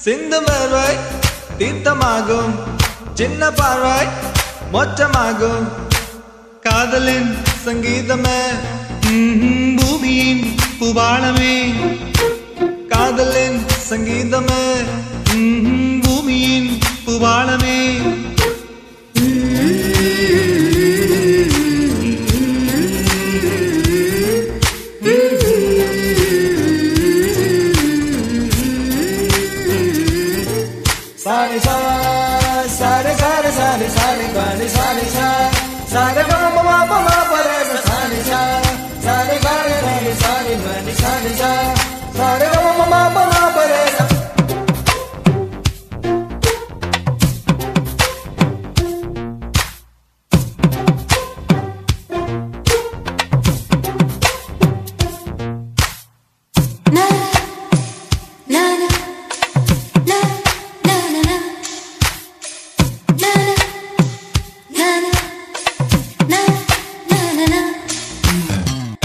சிந்து வேர்வை தீர்த்தமாகும் சின்ன பார்வை மொச்சமாகும் காதலின் சங்கீதமே பூமியின் புபாளமே காதலின் சங்கீதமே பூமியின் புபாளமே Sari sa, sari sari sari sari sari sari sa, sari ga ma ma ma ma pa re sa sari sa, sari sari sari sari sari sari sa, sari ga ma ma ma ma pa re sa.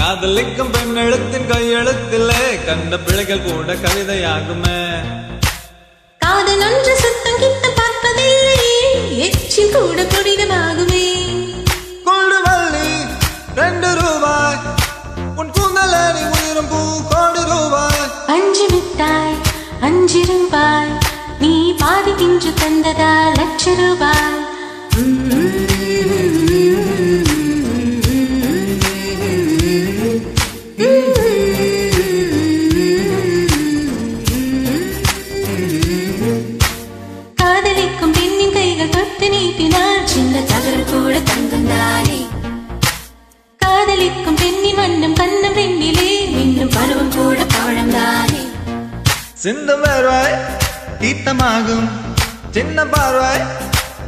காதலிக்கும் பெண் எழுத்தின் கையெழுத்திலே கண்ட பிழைகள் கூட கவிதையாகுமே காதல் ஒன்று சுத்தம் கிட்ட பார்ப்பதில்லையே எச்சில் கூட புனிதமாகுமே கொண்டு வள்ளி 2 ரூபாய் உன் கூந்தலடி உயிரும் பூ கோடி ரூபாய் 5 மிட்டாய் 5 ரூபாய் நீ பாதி தின்று தந்ததா லட்ச ரூபாய் காதலிக்கும் பெண்ணின் கைகள் தொட்டு நீட்டினார் சின்ன தகவல் கூட தங்கம் தானே காதலிக்கும் பெண்ணின் வண்ணம் கண்ணம் பெண்ணிலே இன்னும் பருவம் கூட பழம் தானே சிந்து வேர்வை தீர்த்தமாகும் சின்ன பார்வை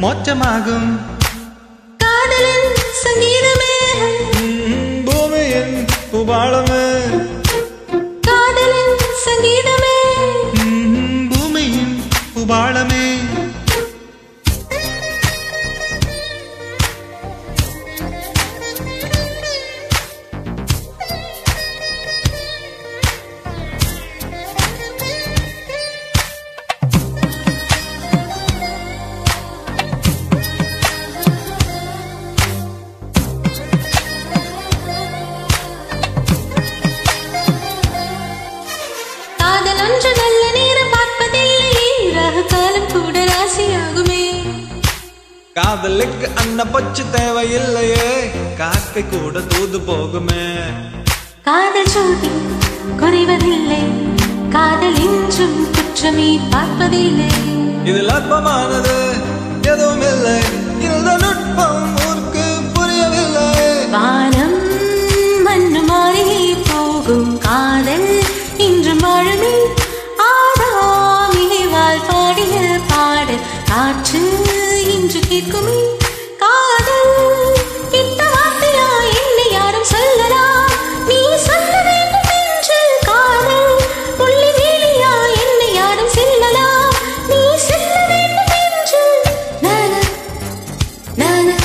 மோட்சமாகும் காதலின் சங்கீதமே பூமியின் புபாளமே காதலின் சங்கீதமே பூமியின் புபாளமே காதல் ஒன்று நல்ல நேரம் பார்ப்பதில்லையே ராகு காலம் கூட ராசியாகுமே காதலுக்கு அன்ன பச்சு தேவையில்லையே காக்கை கூட தூது போகுமே காதல் ஜோதி குறைவதில்லை காதல் என்றும் குற்றமே பார்ப்பதில்லை இதில் அற்பமானது எதுவும் இல்லை இந்த நுட்பம் ஊருக்கு புரியவில்லை வானம் மண்ணு மாறி போகும் காதல் இன்று மழமே ஆடாமிலே வாழ் பாடிய பாடல் காற்று இன்று கேட்குமே காதல் இட்ட வார்த்தையா என்னை யாரும் சொல்லலாம் நீ சொல்ல வேண்டும் என்று காதல் புள்ளி வேலியா என்னை யாரும் செல்லலாம் நீ செல்ல வேண்டும் என்று நானா நானா